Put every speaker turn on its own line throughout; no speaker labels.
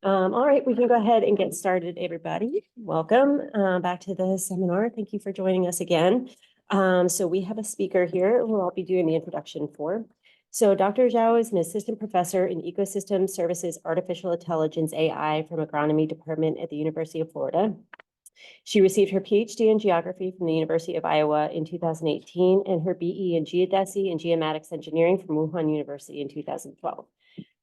All right, we can go ahead and get started, everybody. Welcome back to the seminar. Thank you for joining us again. So we have a speaker here who I'll be doing the introduction for. So Dr. Zhao is an assistant professor in Ecosystem Services Artificial Intelligence AI from Agronomy Department at the University of Florida. She received her PhD in geography from the University of Iowa in 2018 and her BE in geodesy and geomatics engineering from Wuhan University in 2012.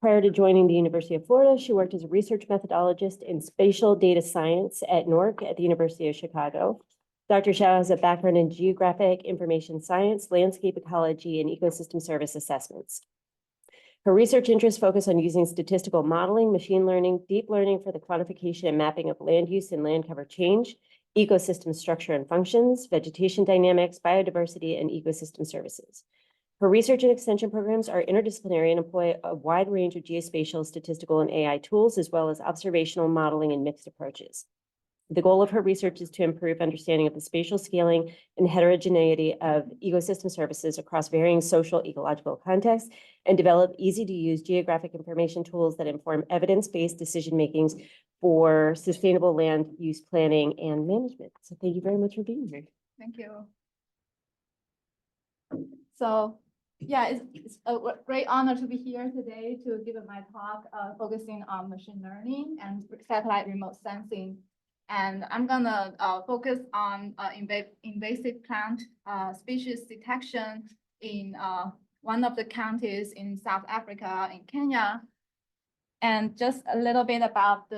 Prior to joining the University of Florida, she worked as a research methodologist in spatial data science at NORC at the University of Chicago. Dr. Zhao has a background in geographic information science, landscape ecology, and ecosystem service assessments. Her research interests focus on using statistical modeling, machine learning, deep learning for the quantification and mapping of land use and land cover change, ecosystem structure and functions, vegetation dynamics, biodiversity, and ecosystem services. Her research and extension programs are interdisciplinary and employ a wide range of geospatial, statistical, and AI tools, as well as observational modeling and mixed approaches. The goal of her research is to improve understanding of the spatial scaling and heterogeneity of ecosystem services across varying social ecological contexts and develop easy-to-use geographic information tools that inform evidence-based decision-makings for sustainable land use planning and management. So thank you very much for being here.
Thank you. So yeah, it's a great honor to be here today to give my talk focusing on machine learning and satellite remote sensing. And I'm gonna focus on invasive plant species detection in one of the counties in South Africa, in Kenya. And just a little bit about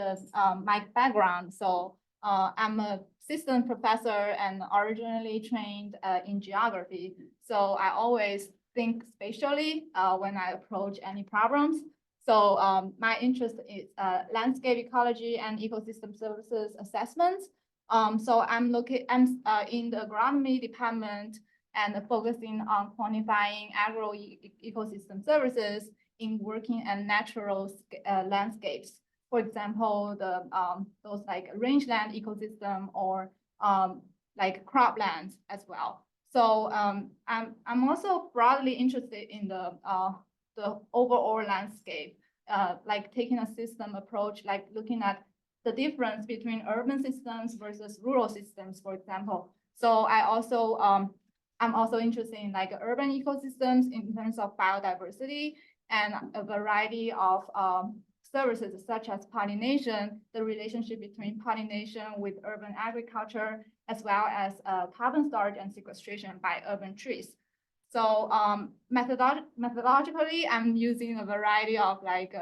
my background. So I'm an assistant professor and originally trained in geography. So I always think spatially when I approach any problems. So my interest is landscape ecology and ecosystem services assessments. So I'm in the agronomy department and focusing on quantifying agro ecosystem services in working and natural landscapes. For example, those like rangeland ecosystem or like croplands as well. So I'm also broadly interested in the overall landscape, like taking a system approach, like looking at the difference between urban systems versus rural systems, for example. So I'm also interested in like urban ecosystems in terms of biodiversity and a variety of services such as pollination, the relationship between pollination with urban agriculture, as well as carbon storage and sequestration by urban trees. So methodologically, I'm using a variety of like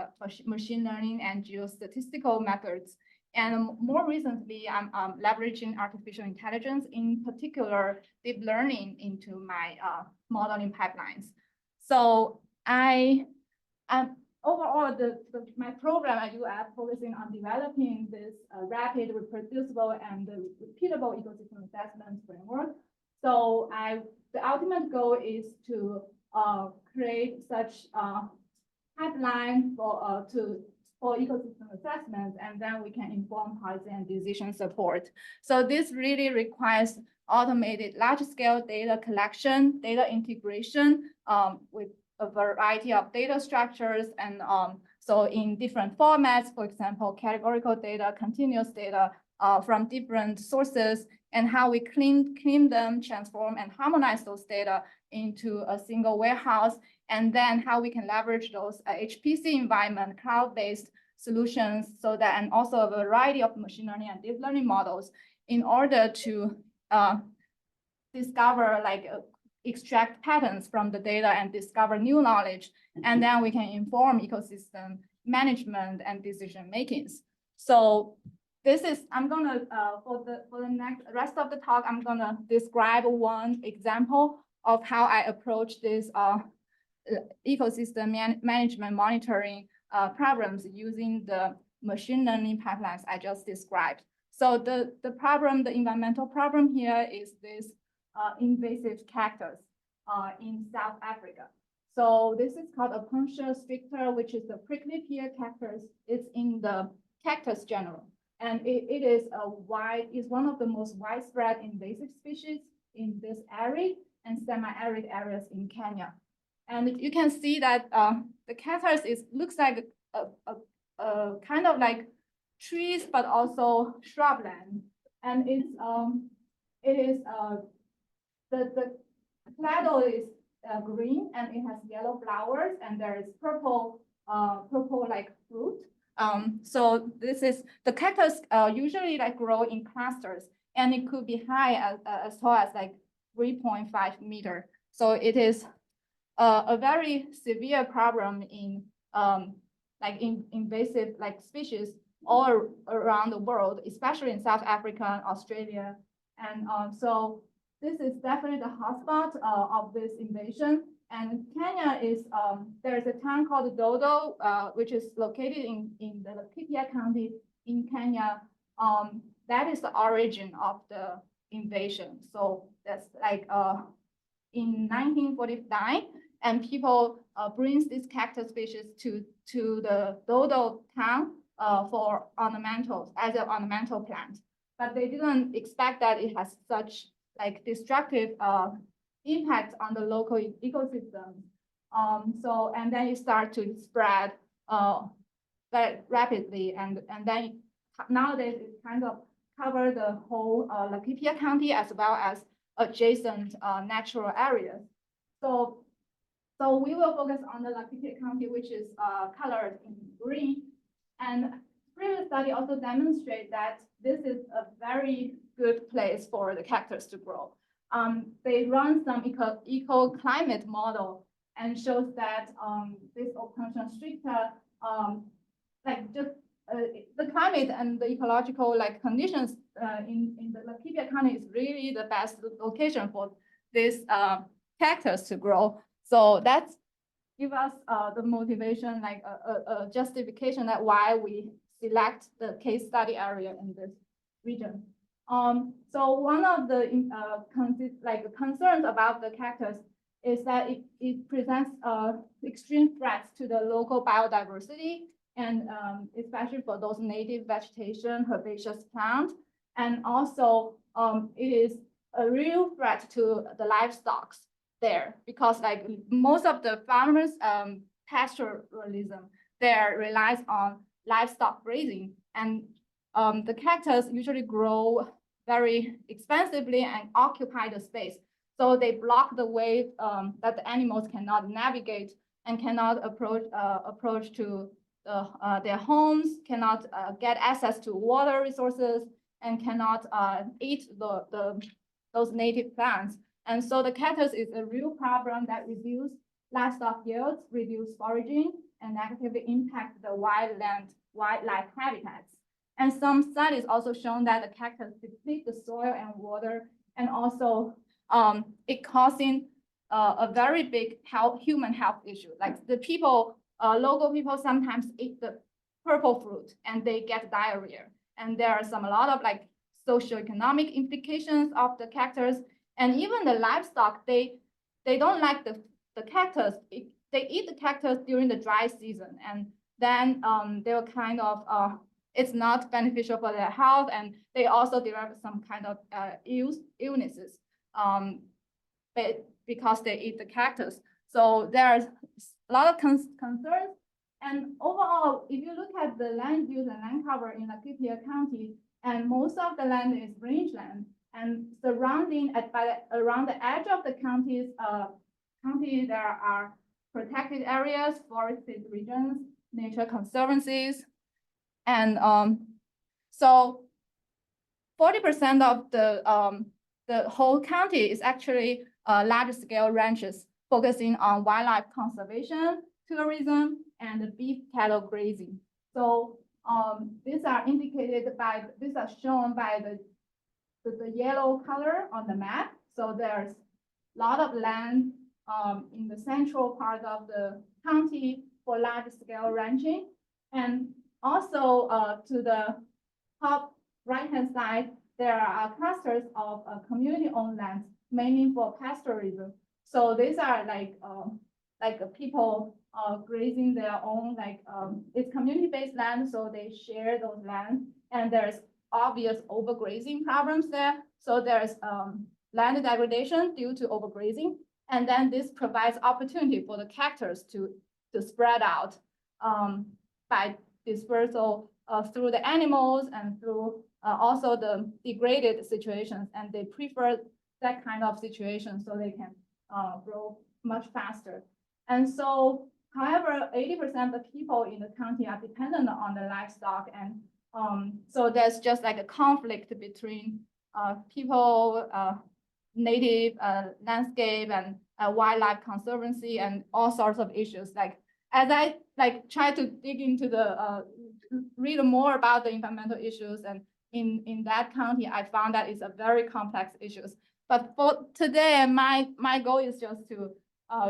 machine learning and geostatistical methods. And more recently, I'm leveraging artificial intelligence, in particular, deep learning into my modeling pipelines. So overall, my program at UF focusing on developing this rapid, reproducible, and repeatable ecosystem assessment framework. So the ultimate goal is to create such pipeline for ecosystem assessments, and then we can inform policy and decision support. So this really requires automated large-scale data collection, data integration with a variety of data structures, and so in different formats, for example, categorical data, continuous data from different sources, and how we clean them, transform, and harmonize those data into a single warehouse, and then how we can leverage those HPC environment, cloud-based solutions, so that, and also a variety of machine learning and deep learning models in order to discover, like, extract patterns from the data and discover new knowledge, and then we can inform ecosystem management and decision makings. So this is, I'm gonna, for the next rest of the talk, I'm gonna describe one example of how I approach this ecosystem management monitoring problems using the machine learning pipelines I just described. So the environmental problem here is this invasive cactus in South Africa. So this is called a Acacia stricta, which is the prickly pear cactus. It's in the cactus genera. And it is one of the most widespread invasive species in this arid and semi-arid areas in Kenya. And you can see that the cactus looks like a kind of like trees, but also shrubland. And it is the clado is green and it has yellow flowers and there is purple like fruit. So this is the cactus usually like grow in clusters and it could be high as tall as like 3.5 meter. So it is a very severe problem in like invasive like species all around the world, especially in South Africa and Australia. And so this is definitely the hotspot of this invasion. And Kenya is, there's a town called Dodo, which is located in the Laikipia County in Kenya. That is the origin of the invasion. So that's like in 1949, and people brings this cactus species to the Dodo town for ornamentals, as an ornamental plant. But they didn't expect that it has such like destructive impact on the local ecosystem. So, and then it start to spread very rapidly. And then nowadays it kind of cover the whole Laikipia County as well as adjacent natural areas. So we will focus on the Laikipia County, which is colored in green. And previous study also demonstrate that this is a very good place for the cactus to grow. They run some eco-climate model and shows that this Opuntia stricta, like just the climate and the ecological like conditions in the Laikipia County is really the best location for this cactus to grow. So that's give us the motivation, like a justification that why we select the case study area in this region. So one of the concerns about the cactus is that it presents extreme threats to the local biodiversity, and especially for those native vegetation, herbaceous plant, and also it is a real threat to the livestock there, because like most of the farmers pastoralism there relies on livestock grazing, and the cactus usually grow very expensively and occupy the space. So they block the way that the animals cannot navigate and cannot approach to their homes, cannot get access to water resources, and cannot eat those native plants. And so the cactus is a real problem that reduce livestock yields, reduce foraging, and negatively impact the wildlife habitats. And some studies also shown that the cactus deplete the soil and water, and also it causing a very big human health issue. Like the people, local people sometimes eat the purple fruit and they get diarrhea. And there are a lot of like socioeconomic implications of the cactus. And even the livestock, they don't like the cactus. They eat the cactus during the dry season, and then they're kind of it's not beneficial for their health, and they also develop some kind of illnesses because they eat the cactus. So there's a lot of concerns. And overall, if you look at the land use and land cover in Laikipia County, and most of the land is rangeland, and surrounding around the edge of the county, there are protected areas, forested regions, nature conservancies, and so 40% of the whole county is actually large-scale ranches focusing on wildlife conservation, tourism, and beef cattle grazing. So these are shown by the yellow color on the map. So there's a lot of land in the central part of the county for large-scale ranching. And also to the top right-hand side, there are clusters of community-owned lands, mainly for pastoralism. So these are like people grazing their own, it's community-based land, so they share those lands, and there's obvious overgrazing problems there. So there's land degradation due to overgrazing, and then this provides opportunity for the cactus to spread out by dispersal through the animals and through also the degraded situations, and they prefer that kind of situation so they can grow much faster. And so, however, 80% of the people in the county are dependent on the livestock, and so there's just like a conflict between people, native landscape, and wildlife conservancy, and all sorts of issues. Like as I try to dig into the read more about the environmental issues, and in that county, I found that it's a very complex issues. But for today, my goal is just to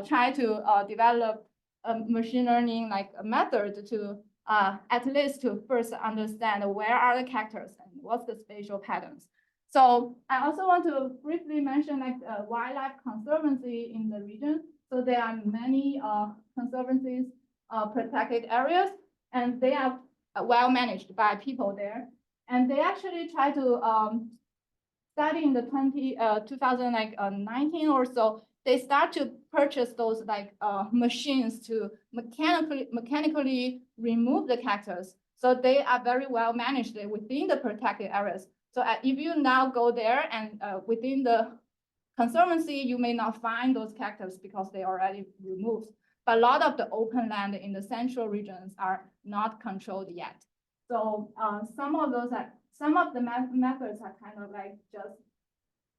try to develop a machine learning like a method to at least to first understand where are the cactus and what's the spatial patterns. So I also want to briefly mention like wildlife conservancy in the region. So there are many conservancies, protected areas, and they are well managed by people there. And they actually try to study in the 2019 or so, they start to purchase those like machines to mechanically remove the cactus. So they are very well managed within the protected areas. So if you now go there and within the conservancy, you may not find those cactus because they already removed. But a lot of the open land in the central regions are not controlled yet. So some of the methods are kind of like just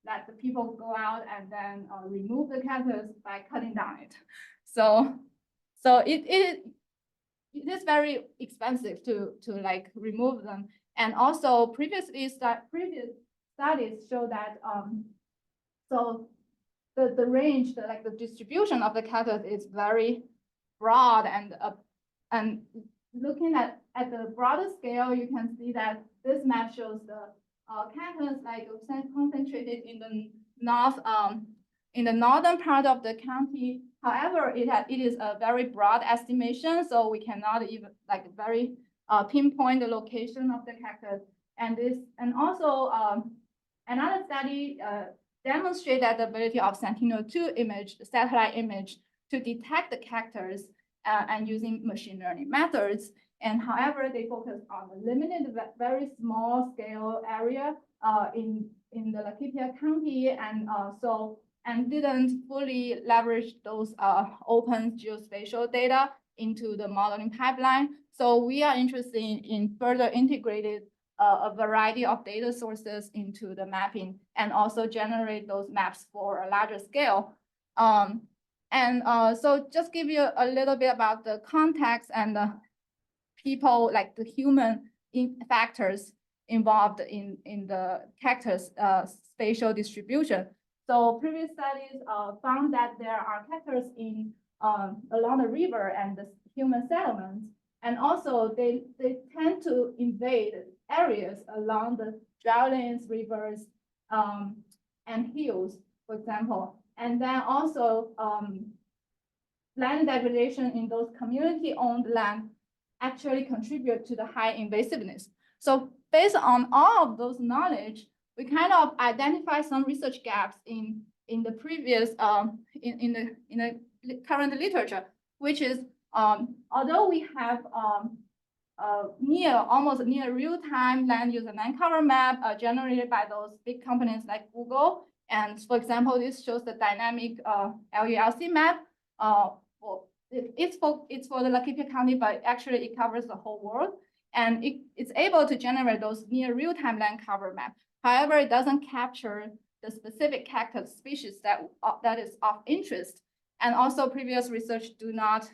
let the people go out and then remove the cactus by cutting down it. So it is very expensive to like remove them. And also previous studies show that so the range, the distribution of the cactus is very broad, and looking at the broader scale, you can see that this map shows the cactus like concentrated in the northern part of the county. However, it is a very broad estimation, so we cannot even like very pinpoint the location of the cactus. And also another study demonstrate that the ability of Sentinel-2 image, the satellite image, to detect the cactus and using machine learning methods. And however, they focus on the limited, very small scale area in the Laikipia County, and didn't fully leverage those open geospatial data into the modeling pipeline. So we are interested in further integrated a variety of data sources into the mapping, and also generate those maps for a larger scale. So just give you a little bit about the context and the people, like the human factors involved in the cactus spatial distribution. So previous studies found that there are cactus in along the river and the human settlements, and also they tend to invade areas along the drylands, rivers, and hills, for example. And then also land degradation in those community-owned land actually contribute to the high invasiveness. So based on all of those knowledge, we kind of identify some research gaps in the previous in the current literature, which is although we have almost near real-time land use and land cover map generated by those big companies like Google. And for example, this shows the dynamic LULC map. It's for the Laikipia County, but actually it covers the whole world. And it's able to generate those near real-time land cover map. However, it doesn't capture the specific cactus species that is of interest. And also previous research do not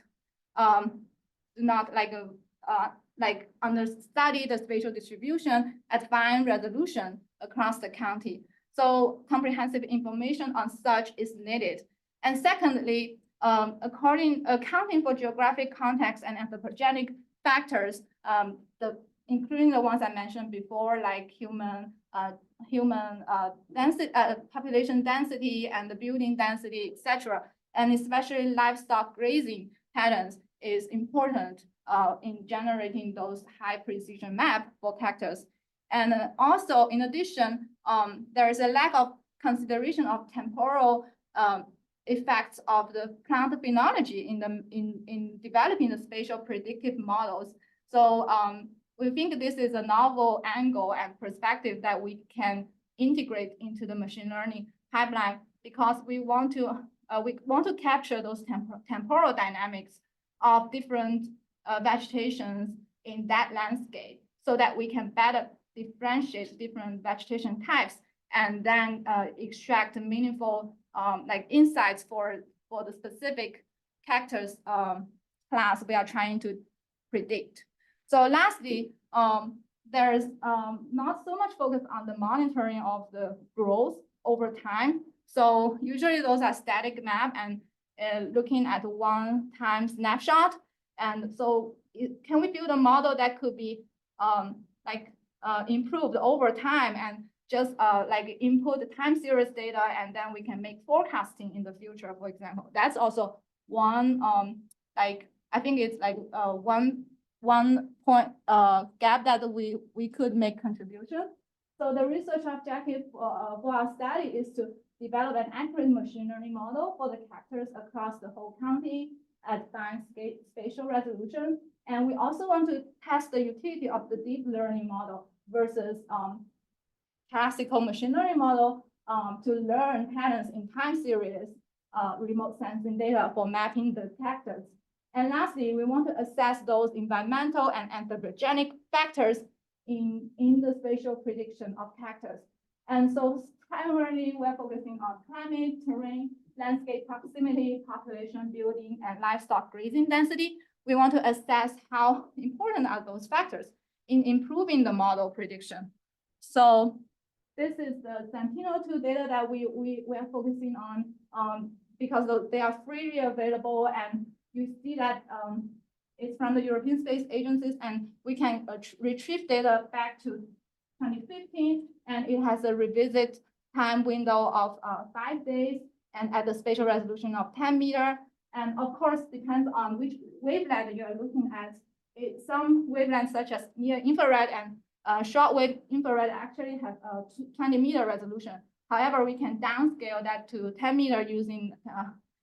understudy the spatial distribution at fine resolution across the county. So comprehensive information on such is needed. And secondly, accounting for geographic context and anthropogenic factors, including the ones I mentioned before, like human density, population density, and the building density, etc., and especially livestock grazing patterns is important in generating those high precision map for cactus. And also, in addition, there is a lack of consideration of temporal effects of the plant phenology in developing the spatial predictive models. So we think this is a novel angle and perspective that we can integrate into the machine learning pipeline because we want to capture those temporal dynamics of different vegetations in that landscape so that we can better differentiate different vegetation types and then extract meaningful like insights for the specific cactus class we are trying to predict. So lastly, there's not so much focus on the monitoring of the growth over time. So usually those are static map and looking at one-time snapshot. And so can we build a model that could be improved over time and just like input the time series data and then we can make forecasting in the future, for example. That's also one I think it's like one point gap that we could make contribution. So the research objective for our study is to develop an accurate machine learning model for the cactus across the whole county at fine spatial resolution. And we also want to test the utility of the deep learning model versus classical machine learning model to learn patterns in time series remote sensing data for mapping the cactus. And lastly, we want to assess those environmental and anthropogenic factors in the spatial prediction of cactus. And so primarily, we're focusing on climate, terrain, landscape proximity, population building, and livestock grazing density. We want to assess how important are those factors in improving the model prediction. So this is the Sentinel-2 data that we are focusing on because they are freely available, and you see that it's from the European Space Agencies, and we can retrieve data back to 2015, and it has a revisit time window of 5 days, and at the spatial resolution of 10 meters. And of course, depends on which wavelength you are looking at. Some wavelengths such as near infrared and shortwave infrared actually have 20-meter resolution. However, we can downscale that to 10 meters using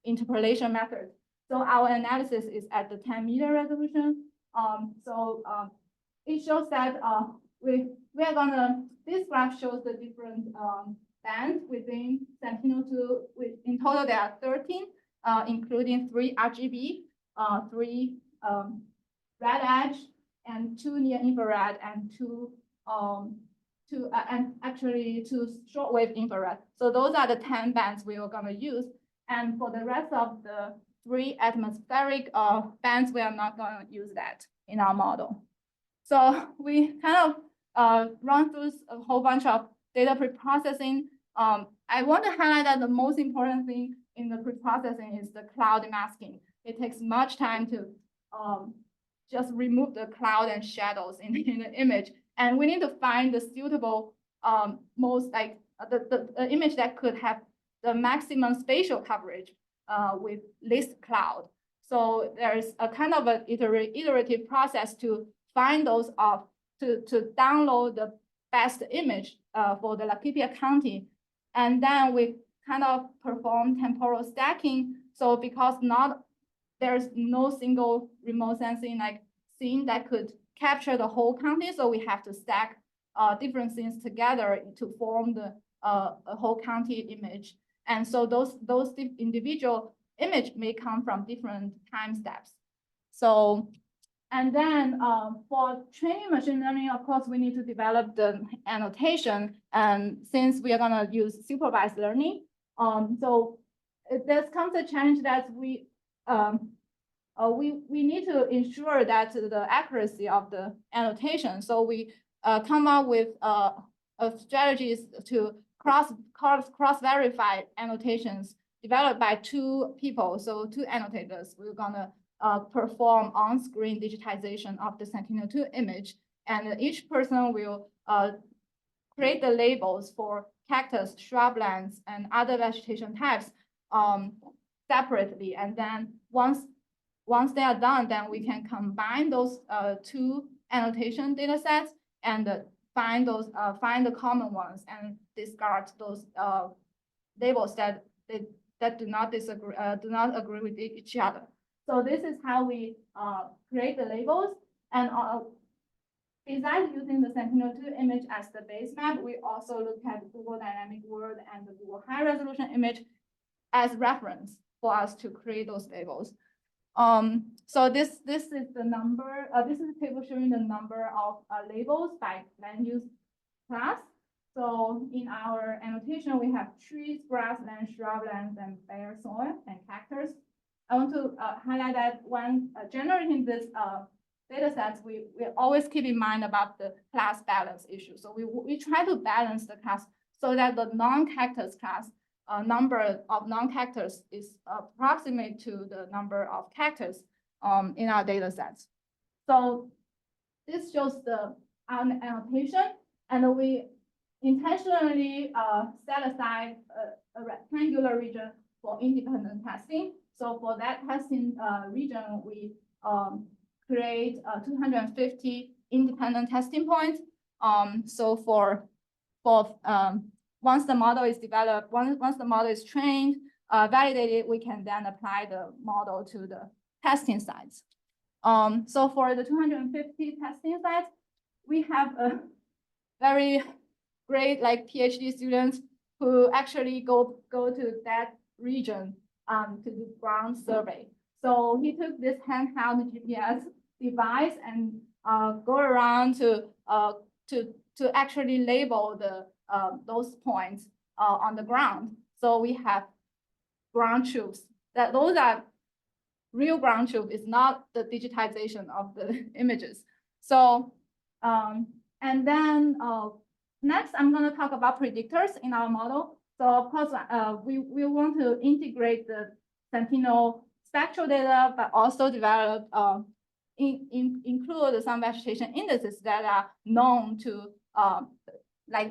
interpolation method. So our analysis is at the 10-meter resolution. It shows that we are gonna, this graph shows the different bands within Sentinel-2. In total, there are 13, including 3 RGB, 3 red edge, and 2 near infrared, and 2 shortwave infrared. So those are the 10 bands we are gonna use. And for the rest of the 3 atmospheric bands, we are not gonna use that in our model. So we kind of run through a whole bunch of data preprocessing. I want to highlight that the most important thing in the preprocessing is the cloud masking. It takes much time to just remove the cloud and shadows in the image. And we need to find the suitable, most like the image that could have the maximum spatial coverage with least cloud. So there's a kind of an iterative process to find those to download the best image for the Laikipia County. And then we kind of perform temporal stacking. So because there's no single remote sensing like scene that could capture the whole county, so we have to stack different scenes together to form the a whole county image. And so those individual image may come from different time steps. So, and then for training machine learning, of course, we need to develop the annotation. And since we are gonna use supervised learning, so there comes a challenge that we need to ensure that the accuracy of the annotation. So we come up with strategies to cross verify annotations developed by 2 people. So 2 annotators, we're gonna perform on-screen digitization of the Sentinel-2 image. And each person will create the labels for cactus, shrublands, and other vegetation types separately. And then once they are done, then we can combine those 2 annotation data sets and find the common ones and discard those labels that do not agree with each other. So this is how we create the labels. And besides using the Sentinel-2 image as the base map, we also look at Google Dynamic World and the Google High Resolution image as reference for us to create those tables. So this is the number. This is a table showing the number of labels by land use class. So in our annotation, we have trees, grassland, shrublands, and bare soil and cactus. I want to highlight that when generating this data sets, we always keep in mind about the class balance issue. So we try to balance the class so that the non-cactus class number of non-cactus is approximate to the number of cactus in our data sets. So this shows the annotation, and we intentionally set aside a rectangular region for independent testing. So for that testing region, we create 250 independent testing points. So for once the model is developed, once the model is trained, validated, we can then apply the model to the testing sites. So for the 250 testing sites, we have a very great PhD students who actually go to that region to do ground survey. So he took this handheld GPS device and go around to actually label the those points on the ground. So we have ground truths. That those are real ground truth. Is not the digitization of the images. So and then next I'm going to talk about predictors in our model. So of course we want to integrate the Sentinel spectral data, but also develop include some vegetation indices that are known to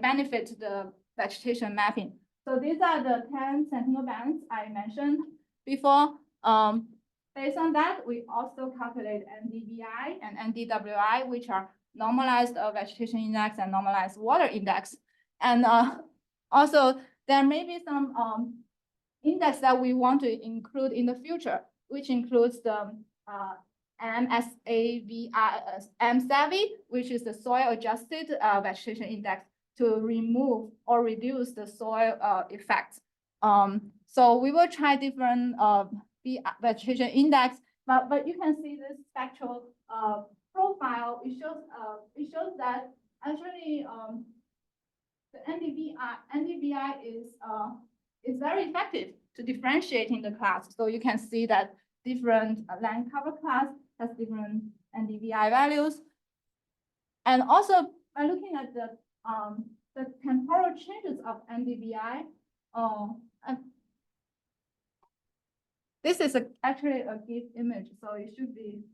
benefit the vegetation mapping. So these are the 10 Sentinel bands I mentioned before. Based on that, we also calculate NDVI and NDWI, which are normalized vegetation index and normalized water index. And also there may be some index that we want to include in the future, which includes the MSAVI, which is the soil adjusted vegetation index to remove or reduce the soil effects. So we will try different vegetation index, but you can see this spectral profile. It shows that actually the NDVI is very effective to differentiating the class. So you can see that different land cover class has different NDVI values. And also by looking at the temporal changes of NDVI, this is actually a GIF image, so it should be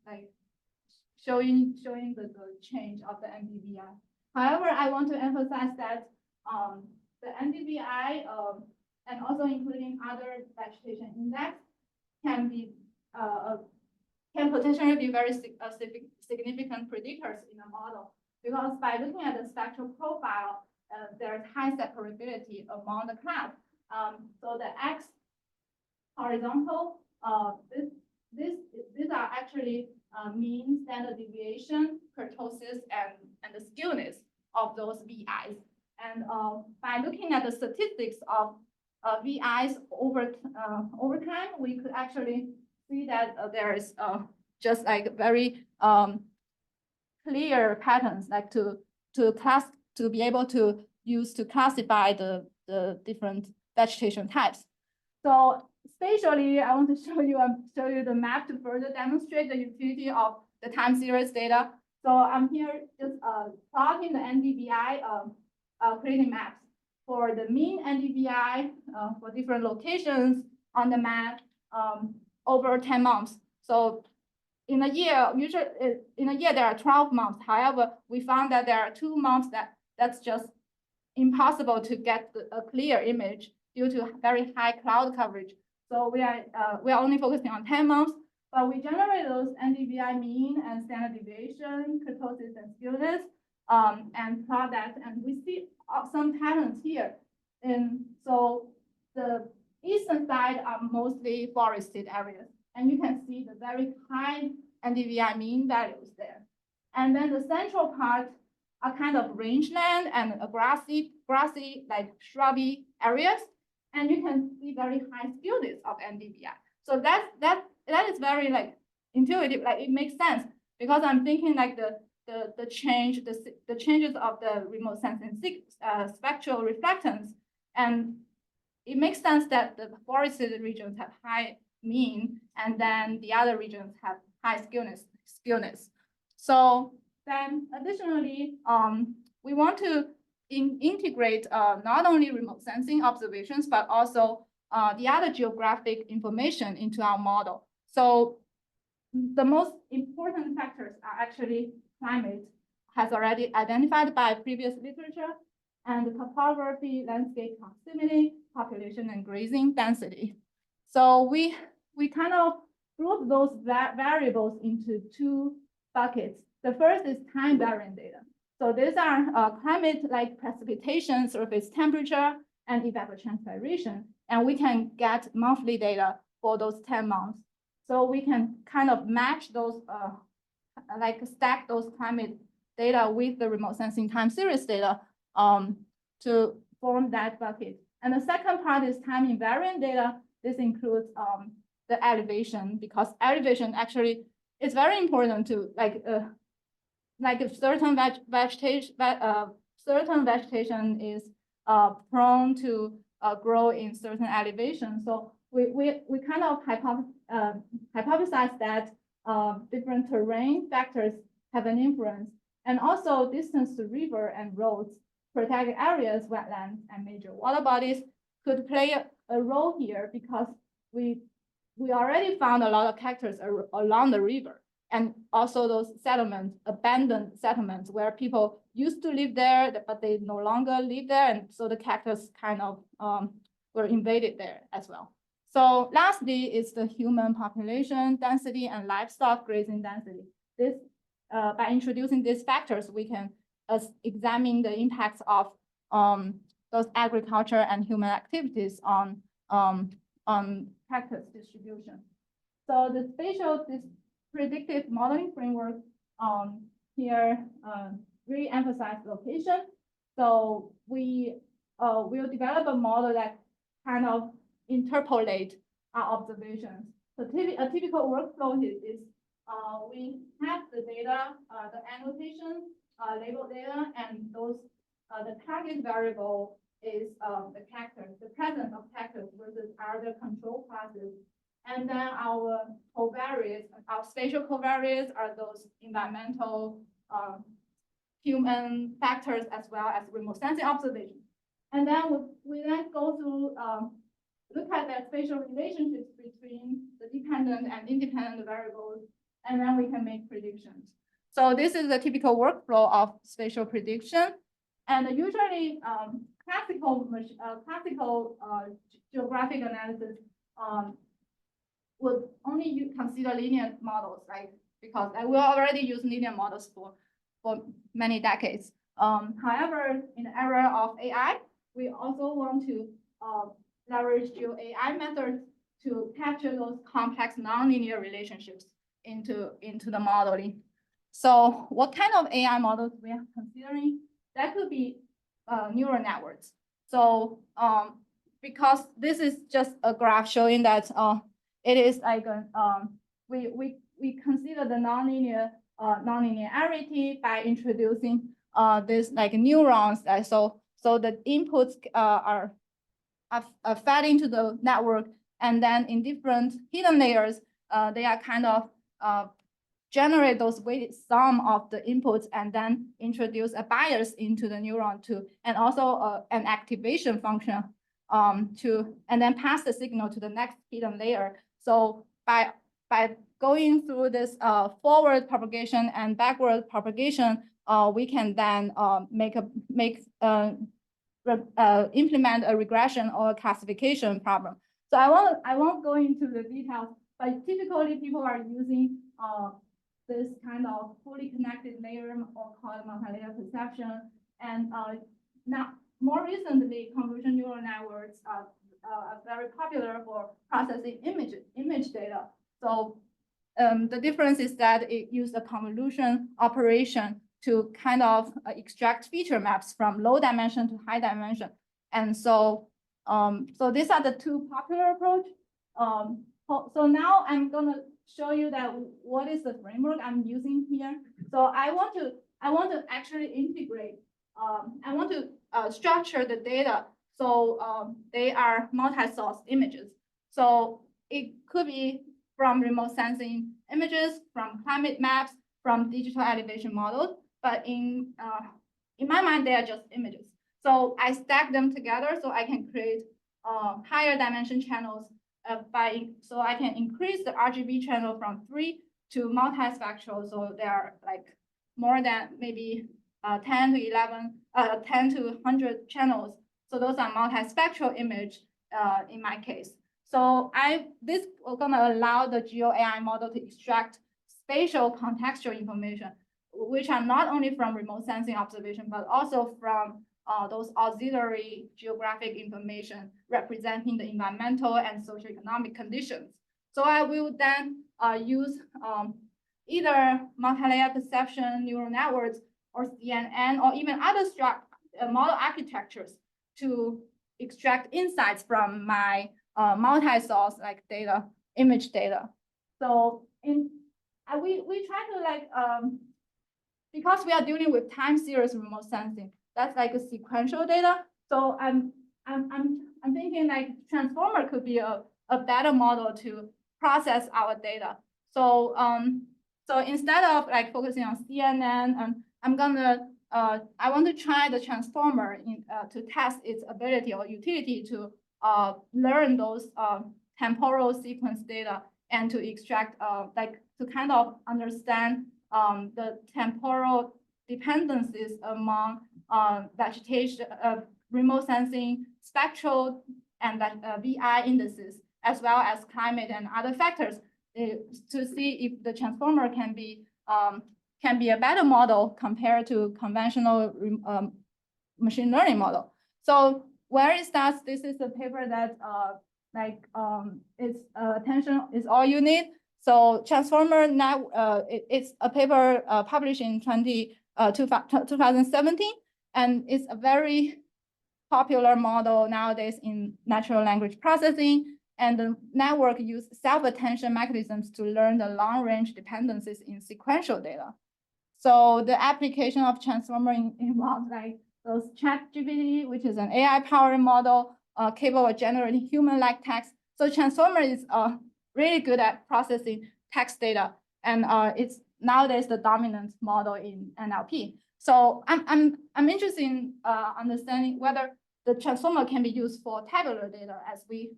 showing the change of the NDVI. However, I want to emphasize that the NDVI and also including other vegetation index can potentially be very significant predictors in a model, because by looking at the spectral profile, there's high separability among the class. So the X horizontal, these are actually mean, standard deviation, kurtosis, and the skewness of those VIs. And by looking at the statistics of VIs over time, we could actually see that there is just very clear patterns, to be able to use to classify the different vegetation types. So spatially, I want to show you the map to further demonstrate the utility of the time series data. So I'm here just plotting the NDVI, creating maps for the mean NDVI for different locations on the map over 10 months. So in a year, usually in a year there are 12 months. However, we found that there are 2 months that's just impossible to get a clear image due to very high cloud coverage. So we are only focusing on 10 months, but we generate those NDVI mean and standard deviation, kurtosis, and skewness, and plot that, and we see some patterns here. And so the eastern side are mostly forested areas, and you can see the very high NDVI mean values there. And then the central part are kind of rangeland and a grassy like shrubby areas. And you can see very high skewness of NDVI. So that is very like intuitive, like it makes sense because I'm thinking like the changes of the remote sensing spectral reflectance, and it makes sense that the forested regions have high mean, and then the other regions have high skewness. So then additionally, we want to integrate not only remote sensing observations, but also the other geographic information into our model. So the most important factors are actually climate, has already identified by previous literature, and the topography, landscape proximity, population, and grazing density. So we kind of group those variables into two buckets. The first is time variant data. So these are climate like precipitation, surface temperature, and evapotranspiration. And we can get monthly data for those 10 months. So we can kind of match those, like stack those climate data with the remote sensing time series data to form that bucket. And the second part is time invariant data. This includes the elevation, because elevation actually is very important to like if certain vegetation is prone to grow in certain elevation. So we kind of hypothesize that different terrain factors have an influence, and also distance to river and roads, protected areas, wetlands, and major water bodies could play a role here, because we already found a lot of cactus along the river, and also those settlements, abandoned settlements where people used to live there, but they no longer live there, and so the cactus kind of were invaded there as well. So lastly is the human population density and livestock grazing density. This, by introducing these factors, we can examine the impacts of those agriculture and human activities on cactus distribution. So the spatial predictive modeling framework here really emphasize location. So we will develop a model that kind of interpolate our observations. So a typical workflow is we have the data, the annotation, label data, and those the target variable is the cactus, the presence of cactus versus other control classes. And then our covariates, our spatial covariates are those environmental, human factors, as well as remote sensing observations. And then we then go through, look at the spatial relationships between the dependent and independent variables, and then we can make predictions. So this is the typical workflow of spatial prediction. And usually classical geographic analysis would only consider linear models, like because we already use linear models for many decades. However, in the era of AI, we also want to leverage GeoAI methods to capture those complex nonlinear relationships into the modeling. So what kind of AI models we are considering? That could be neural networks. So because this is just a graph showing that it is like we consider the nonlinearity by introducing this like neurons. So the inputs are fed into the network, and then in different hidden layers, they are kind of generate those weighted sum of the inputs, and then introduce a bias into the neuron and also an activation function and then pass the signal to the next hidden layer. So by going through this forward propagation and backward propagation, we can then implement a regression or a classification problem. So I won't go into the details, but typically people are using this kind of fully connected layer, or called multi-layer perception. And now more recently, convolutional neural networks are very popular for processing image data. So The difference is that it used a convolution operation to kind of extract feature maps from low dimension to high dimension. And so, so these are the two popular approach. So now I'm gonna show you that what is the framework I'm using here. So I want to actually integrate. I want to structure the data so they are multi-source images. So it could be from remote sensing images, from climate maps, from digital elevation models. But in my mind, they are just images. So I stack them together so I can create higher dimension channels so I can increase the RGB channel from 3 to multispectral. So they are like more than maybe 10 to 11, 10 to 100 channels. So those are multispectral image in my case. So this is gonna allow the GeoAI model to extract spatial contextual information, which are not only from remote sensing observation, but also from those auxiliary geographic information representing the environmental and socioeconomic conditions. So I will then use either multi-layer perception neural networks or CNN or even other model architectures to extract insights from my multi-source like data, image data. So we try to like because we are dealing with time series remote sensing, that's like a sequential data. So I'm thinking like transformer could be a better model to process our data. So so instead of like focusing on CNN, I want to try the transformer to test its ability or utility to learn those temporal sequence data and to extract like to kind of understand the temporal dependencies among vegetation, remote sensing, spectral, and VI indices, as well as climate and other factors, to see if the transformer can be a better model compared to conventional machine learning model. So where it starts, this is a paper that its attention is all you need. So transformer now, it's a paper published in 2017, and it's a very popular model nowadays in natural language processing. And the network use self-attention mechanisms to learn the long-range dependencies in sequential data. So the application of transformer involves like those ChatGPT, which is an AI-powered model capable of generating human-like text. So transformer is really good at processing text data, and it's nowadays the dominant model in NLP. So I'm interested in understanding whether the transformer can be used for tabular data as we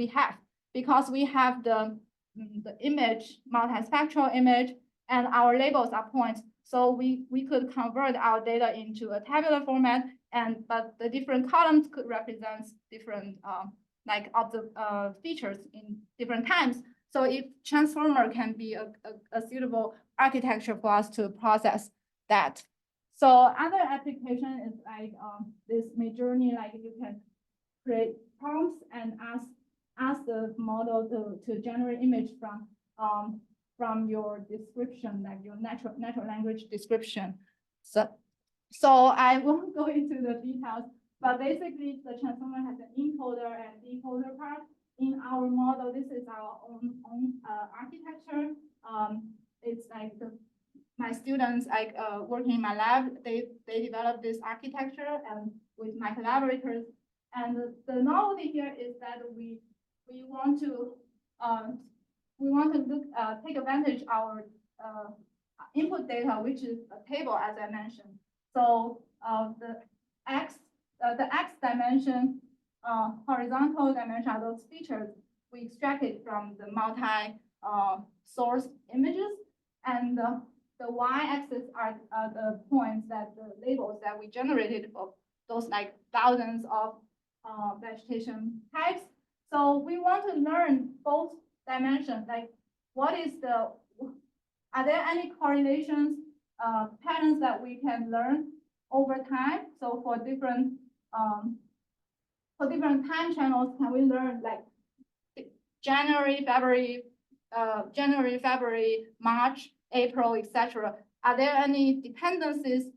have, because we have the image, multispectral image, and our labels are points. So we could convert our data into a tabular format, but the different columns could represent different features in different times. So if transformer can be a suitable architecture for us to process that. So other application is like this Midjourney, like you can create prompts and ask the model to generate image from your description, like your natural language description. So I won't go into the details, but basically the transformer has an encoder and decoder part. In our model, this is our own architecture. It's like my students working in my lab, they developed this architecture and with my collaborators. And the novelty here is that we want to take advantage of our input data, which is a table, as I mentioned. So the x dimension, horizontal dimension are those features we extracted from the multi-source images, and the y-axis are the points that the labels that we generated for those like thousands of vegetation types. So we want to learn both dimensions, like are there any correlations, patterns that we can learn over time? So for different time channels, can we learn like January, February, January, February, March, April, etc. Are there any dependencies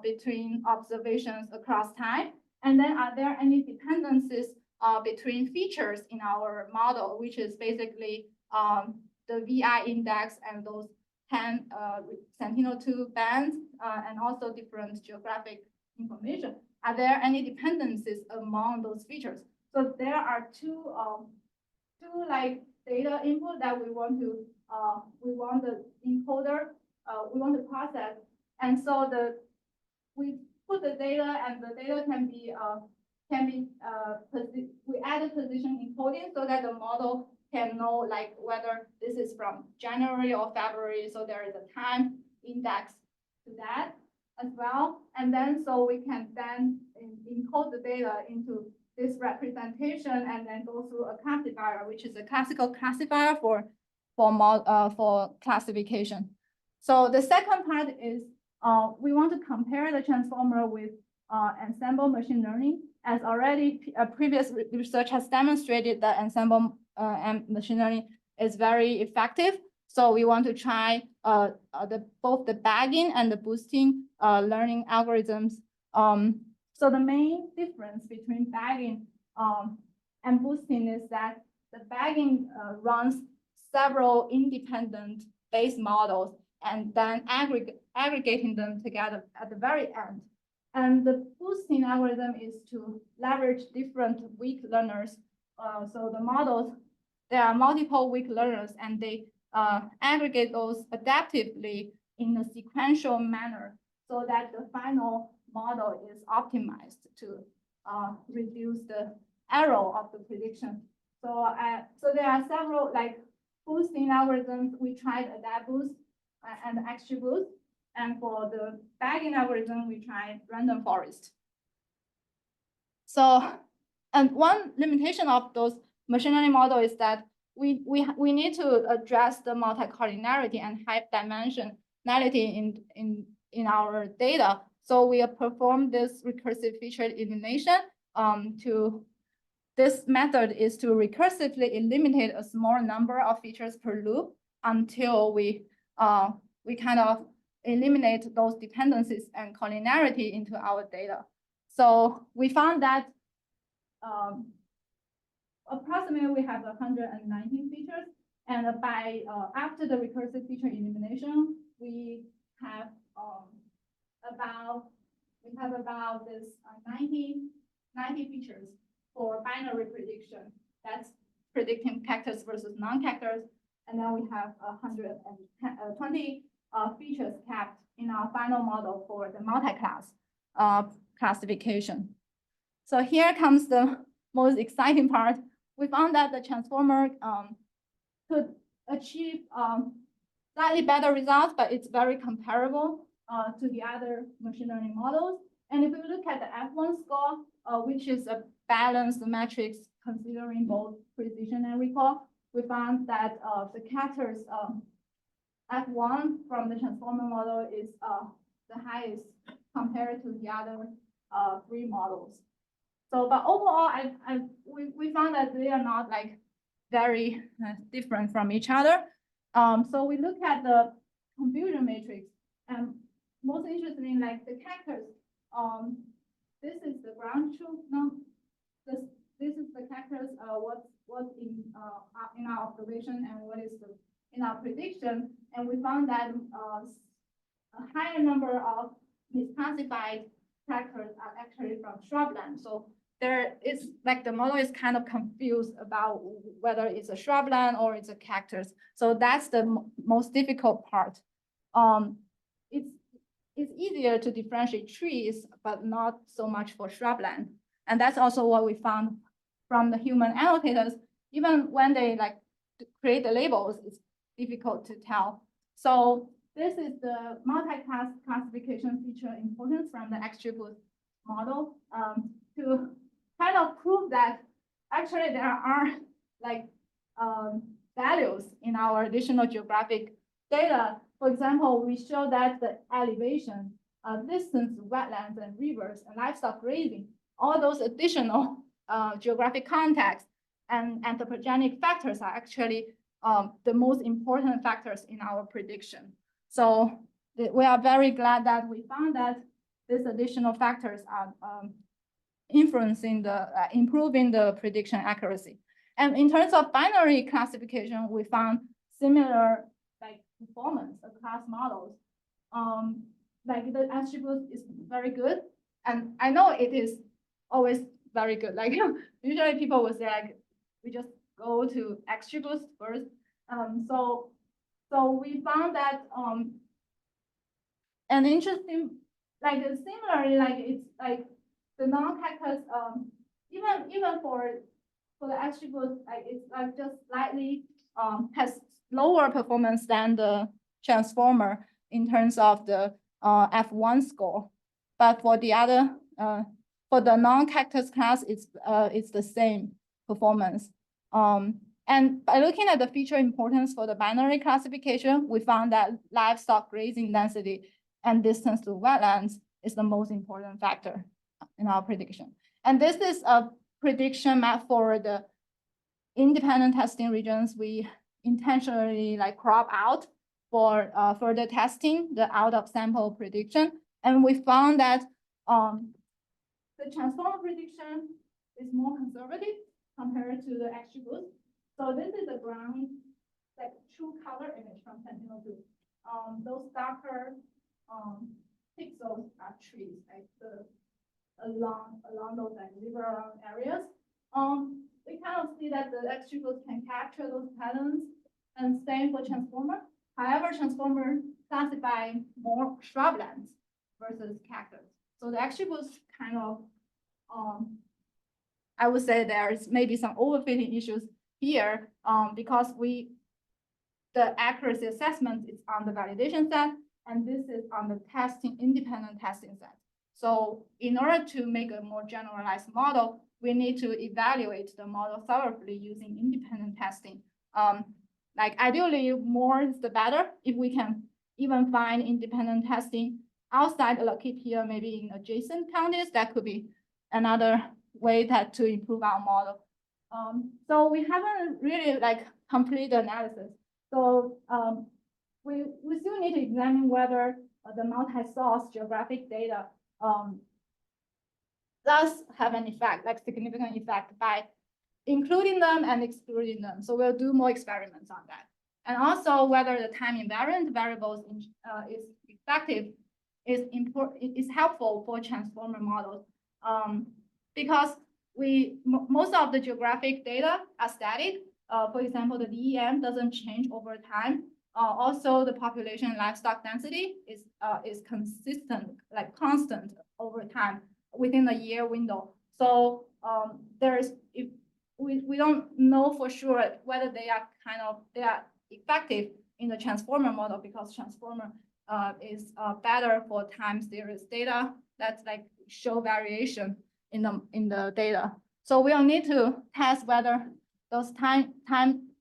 between observations across time? And then are there any dependencies between features in our model, which is basically the VI index and those 10 Sentinel-2 bands and also different geographic information? Are there any dependencies among those features? So there are two like data input that we want the encoder, we want to process. And so we put the data and the data can be we add a position encoding so that the model can know like whether this is from January or February. So there is a time index to that as well. And then so we can then encode the data into this representation and then go through a classifier, which is a classical classifier for classification. So the second part is we want to compare the transformer with ensemble machine learning. As already previous research has demonstrated that ensemble machine learning is very effective. So we want to try both the bagging and the boosting learning algorithms. So the main difference between bagging and boosting is that the bagging runs several independent base models and then aggregating them together at the very end. And the boosting algorithm is to leverage different weak learners. So the models, there are multiple weak learners and they aggregate those adaptively in a sequential manner so that the final model is optimized to reduce the error of the prediction. So, so there are several like boosting algorithms. We tried adapt boost and XGBoost. And for the bagging algorithm, we tried random forest. So, and one limitation of those machine learning models is that we need to address the multicollinearity and high dimensionality in our data. So we perform this recursive feature elimination. This method is to recursively eliminate a small number of features per loop until we kind of eliminate those dependencies and collinearity into our data. So we found that approximately we have 119 features, and by after the recursive feature elimination, we have about this 90 features for binary prediction. That's predicting cactus versus non-cactus, and then we have 120 features kept in our final model for the multi-class classification. So here comes the most exciting part. We found that the transformer could achieve slightly better results, but it's very comparable to the other machine learning models. And if we look at the F1 score, which is a balanced matrix considering both precision and recall, we found that the cactus F1 from the transformer model is the highest compared to the other 3 models. So, but overall, we found that they are not like very different from each other. So we look at the confusion matrix, and most interestingly, like the cactus, this is the ground truth. No, this is the cactus. What's in our observation and what is in our prediction, and we found that a higher number of misclassified cactus are actually from shrubland. So there is like the model is kind of confused about whether it's a shrubland or it's a cactus. So that's the most difficult part. It's easier to differentiate trees, but not so much for shrubland. And that's also what we found from the human annotators. Even when they like create the labels, it's difficult to tell. So this is the multi-class classification feature importance from the XGBoost model to kind of prove that actually there are like values in our additional geographic data. For example, we show that the elevation, distance, wetlands and rivers and livestock grazing, all those additional geographic contexts and anthropogenic factors are actually the most important factors in our prediction. So we are very glad that we found that these additional factors are influencing the improving the prediction accuracy. And in terms of binary classification, we found similar like performance across models. Like the attribute is very good, and I know it is always very good. Like usually people will say like we just go to attributes first. So we found that an interesting like similarly like it's like the non-cactus even for the attributes like it's like just slightly has lower performance than the transformer in terms of the F1 score, but for the other for the non-cactus class it's the same performance. And by looking at the feature importance for the binary classification, we found that livestock grazing density and distance to wetlands is the most important factor in our prediction. And this is a prediction map for the independent testing regions. We intentionally like crop out for further testing the out of sample prediction. And we found that the transformer prediction is more conservative compared to the attributes. So this is a ground, like true color image from Sentinel-2. Those darker pixels are trees, like along those like river areas. We kind of see that the attributes can capture those patterns, and same for transformer. However, transformer classify more shrublands versus cactus. So the attributes kind of, I would say there's maybe some overfitting issues here because the accuracy assessment is on the validation set, and this is on the independent testing set. So in order to make a more generalized model, we need to evaluate the model thoroughly using independent testing. Like ideally, more is the better. If we can even find independent testing outside the Lakeet, maybe in adjacent counties, that could be another way to improve our model. So we haven't really like complete analysis. So we still need to examine whether the multi-source geographic data does have an effect, like significant effect by including them and excluding them. So we'll do more experiments on that. And also whether the time invariant variables is effective is helpful for transformer models because most of the geographic data are static. For example, the DEM doesn't change over time. Also, the population and livestock density is consistent, like constant over time within a year window. So if we don't know for sure whether they are effective in the transformer model, because transformer is better for time series data that's like show variation in the data. So we'll need to test whether those time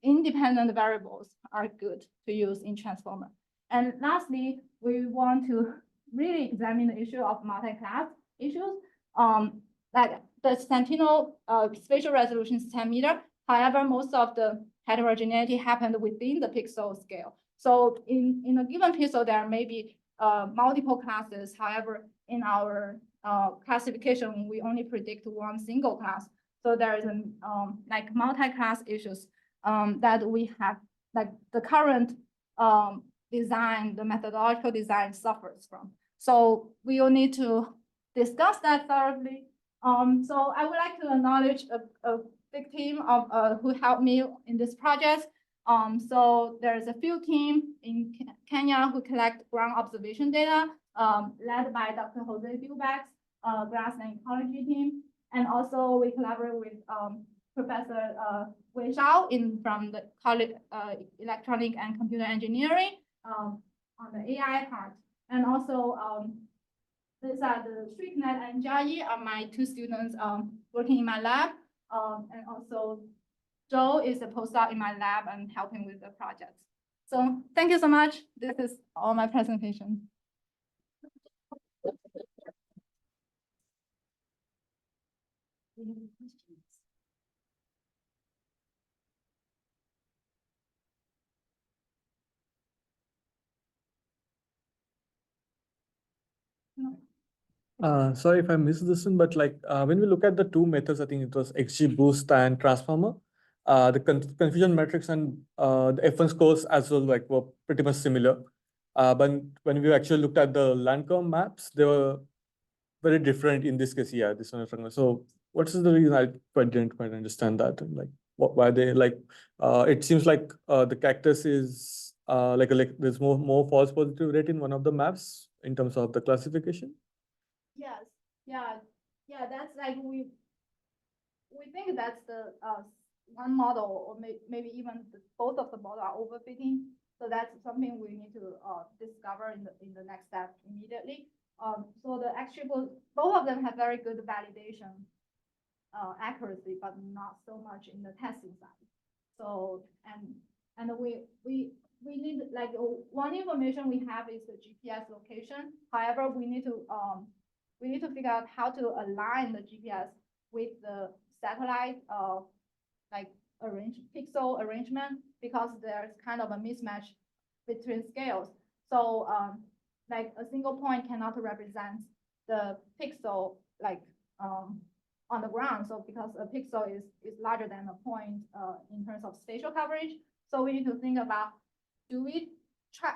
independent variables are good to use in transformer. And lastly, we want to really examine the issue of multi-class issues. Like the Sentinel spatial resolution is 10 meters. However, most of the heterogeneity happened within the pixel scale. So in a given pixel, there may be multiple classes. However, in our classification, we only predict one single class. So there is like multi-class issues that we have, like the current design, the methodological design suffers from. So we will need to discuss that thoroughly. So I would like to acknowledge a big team of who helped me in this project. So there's a field team in Kenya who collect ground observation data, led by Dr. Jose Bilbac's grassland ecology team. And also we collaborate with Professor Wei Zhao from the College Electronic and Computer Engineering on the AI part. And also these are the Shriknet and Jiayi are my two students working in my lab. And also Zhou is a postdoc in my lab and helping with the project. So thank you so much. This is all my presentation.
Any questions?
Sorry if I missed this one, but like when we look at the two methods, I think it was XGBoost and Transformer. The confusion metrics and the F1 scores as well like were pretty much similar. But when we actually looked at the Landcom maps, they were very different in this case. Yeah, this one is from. So what is the reason? I didn't quite understand that. Like why they like? It seems like the cactus is like there's more false positive rate in one of the maps in terms of the classification.
Yes, yeah, yeah, that's like we think that's the one model or maybe even both of the model are overfitting. So that's something we need to discover in the next step immediately. So the attribute, both of them have very good validation accuracy, but not so much in the testing side. So and we need like one information we have is the GPS location. However, we need to figure out how to align the GPS with the satellite like pixel arrangement, because there's kind of a mismatch between scales. So like a single point cannot represent the pixel like on the ground. So because a pixel is larger than a point in terms of spatial coverage. So we need to think about,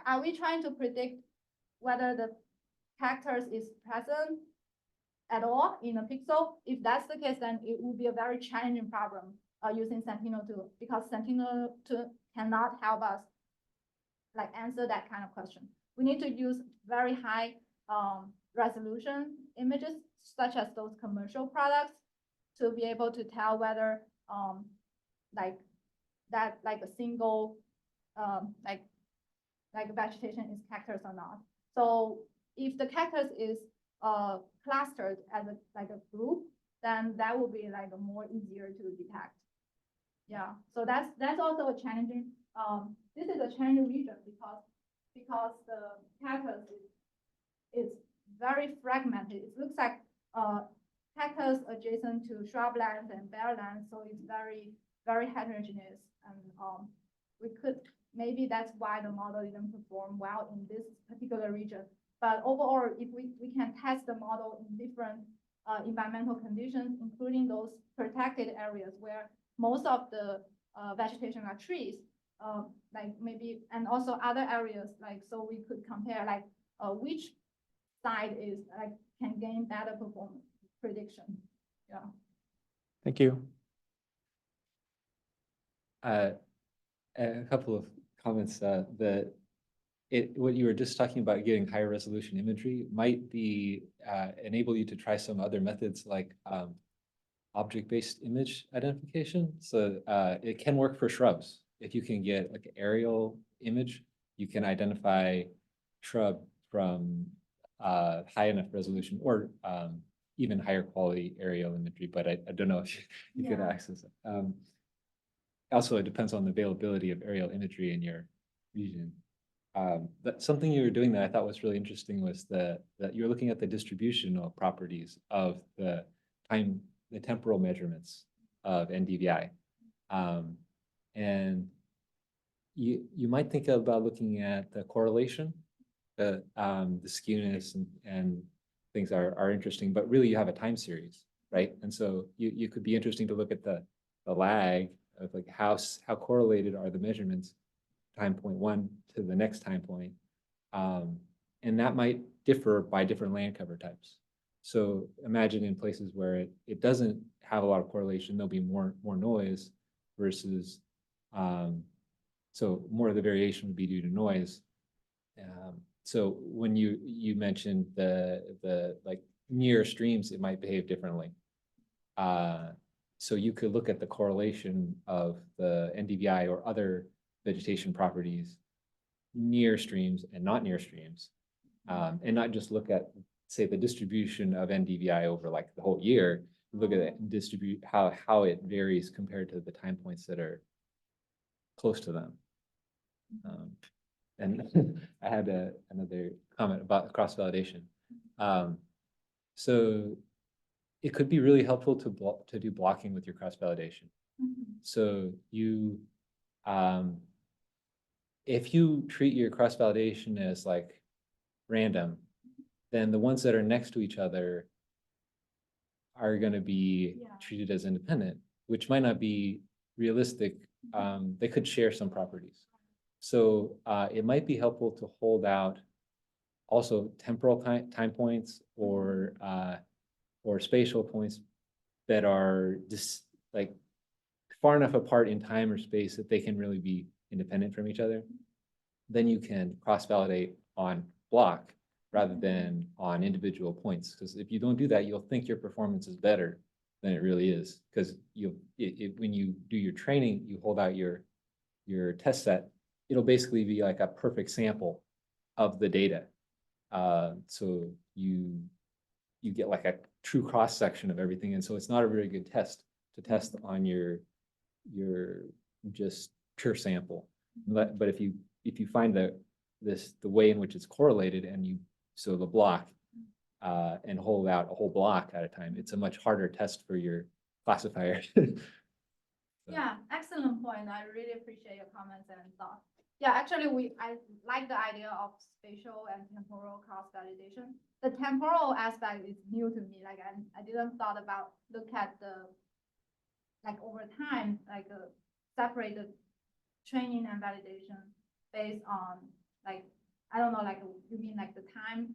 are we trying to predict whether the cactus is present at all in a pixel? If that's the case, then it will be a very challenging problem using Sentinel-2, because Sentinel-2 cannot help us like answer that kind of question. We need to use very high resolution images, such as those commercial products, to be able to tell whether like a single like vegetation is cactus or not. So if the cactus is clustered as like a group, then that will be like a more easier to detect. Yeah, so that's also a challenging. This is a challenging region because the cactus is very fragmented. It looks like cactus adjacent to shrublands and barelands, so it's very heterogeneous. And we could, maybe that's why the model didn't perform well in this particular region. But overall, if we can test the model in different environmental conditions, including those protected areas where most of the vegetation are trees, like maybe, and also other areas, like, so we could compare like which side is like can gain better performance prediction. Yeah.
Thank you.
A couple of comments. What you were just talking about, getting higher resolution imagery might be enable you to try some other methods like object-based image identification. So it can work for shrubs. If you can get like an aerial image, you can identify shrub from high enough resolution, or even higher quality aerial imagery, but I don't know if you could access it. Also, it depends on the availability of aerial imagery in your region. But something you were doing that I thought was really interesting was that you're looking at the distributional properties of the temporal measurements of NDVI. And you might think about looking at the correlation, the skewness and things are interesting, but really you have a time series, right? And so you could be interesting to look at the lag of like how correlated are the measurements time point one to the next time point. And that might differ by different land cover types. So imagine in places where it doesn't have a lot of correlation, there'll be more noise versus, so more of the variation would be due to noise. So when you mentioned the like near streams, it might behave differently. So you could look at the correlation of the NDVI or other vegetation properties near streams and not near streams, and not just look at, say, the distribution of NDVI over like the whole year. Look at it, how it varies compared to the time points that are close to them. And I had another comment about cross-validation. So it could be really helpful to do blocking with your cross-validation. So you, if you treat your cross-validation as like random, then the ones that are next to each other are going to be
Yeah.
treated as independent, which might not be realistic. They could share some properties. So it might be helpful to hold out also temporal time points or spatial points that are just like far enough apart in time or space that they can really be independent from each other. Then you can cross-validate on block rather than on individual points. Because if you don't do that, you'll think your performance is better than it really is. Because when you do your training, you hold out your test set, it'll basically be like a perfect sample of the data. So you get like a true cross section of everything, and so it's not a very good test to test on your just pure sample. But if you find the way in which it's correlated, and so the block and hold out a whole block at a time, it's a much harder test for your classifier.
Yeah, excellent point. I really appreciate your comments and thoughts. Yeah, actually, I like the idea of spatial and temporal cross-validation. The temporal aspect is new to me. Like I didn't thought about look at the like over time, like separate the training and validation based on like I don't know, like you mean like the time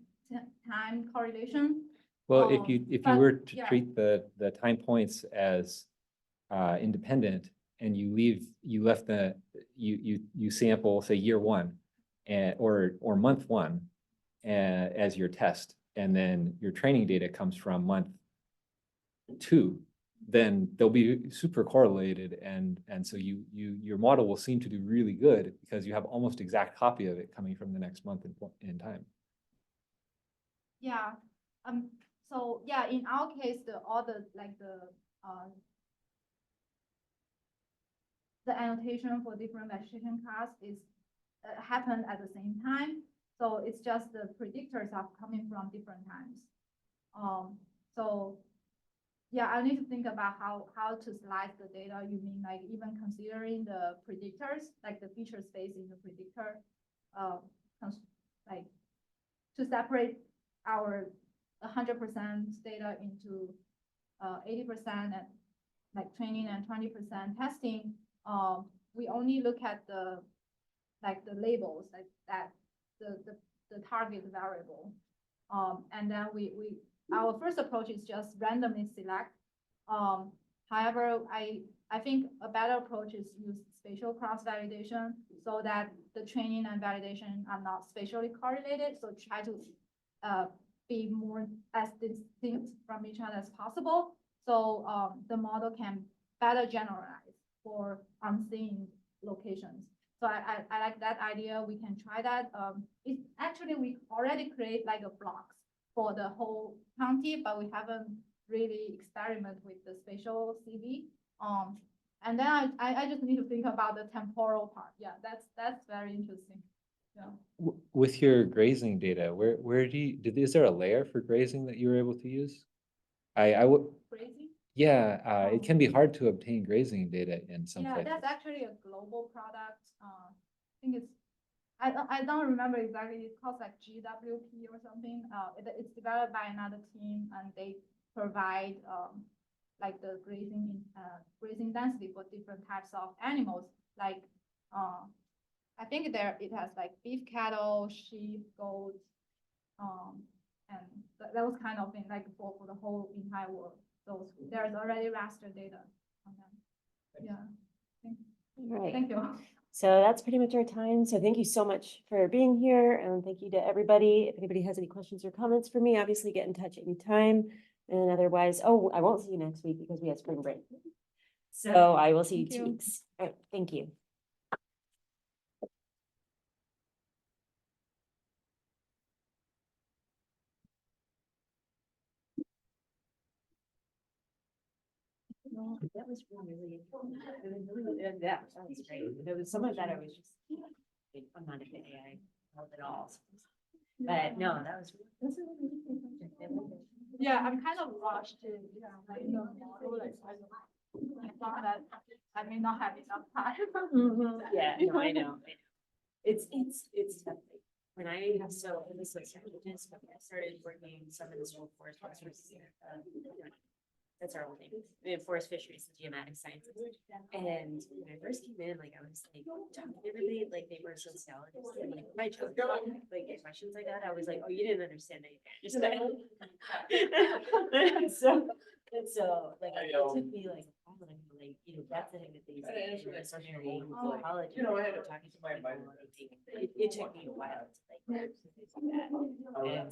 correlation?
Well, if you
but
were to
yeah.
treat the time points as independent, and you sample, say, year one or month one as your test, and then your training data comes from month 2, then they'll be super correlated, and so your model will seem to do really good because you have almost exact copy of it coming from the next month in time.
Yeah. So yeah, in our case, the annotation for different vegetation class is happened at the same time. So it's just the predictors are coming from different times. So yeah, I need to think about how to slice the data. You mean like even considering the predictors, like the feature space in the predictor, like to separate our 100% data into 80% and like training and 20% testing. We only look at the labels like that, the target variable. And then our first approach is just randomly select. However, I think a better approach is use spatial cross-validation so that the training and validation are not spatially correlated. So try to be more as distinct from each other as possible. So the model can better generalize for unseen locations. So I like that idea. We can try that. Actually, we already create like a blocks for the whole county, but we haven't really experiment with the spatial CV. And then I just need to think about the temporal part. Yeah, that's very interesting. Yeah.
With your grazing data, where is there a layer for grazing that you were able to use? I would.
Grazing?
Yeah, it can be hard to obtain grazing data in some
Yeah,
places.
that's actually a global product. I think it's, I don't remember exactly. It's called like GWP or something. It's developed by another team, and they provide like the grazing density for different types of animals. Like I think it has like beef cattle, sheep, goats, and those kind of thing, like for the whole entire world. So there's already raster data on them. Yeah.
All right.
Thank you.
So that's pretty much our time. So thank you so much for being here, and thank you to everybody. If anybody has any questions or comments for me, obviously get in touch anytime. And otherwise, I won't see you next week because we have spring break. So I will see you
Thank you.
2 weeks. All right, thank you. Well, that was really important. Yeah, that was great. There was some of that I was just, I'm not into AI at all. But no, that was a really good project.
Yeah, I'm kind of rushed to, like, model, like, I thought that I may not have enough time.
Yeah, no, I know. It's tough. when so this was just when I started working some in the school of forest resources. That's our old name, in forest fisheries and geomatic sciences. And when I first came in, like I was like talking to everybody, like they were sociologists, and like my job, like questions like that, I was like, oh, you didn't understand anything. So like it took me like that's the thing that they say in social psychology. Talking to people, it took me a while to like that. And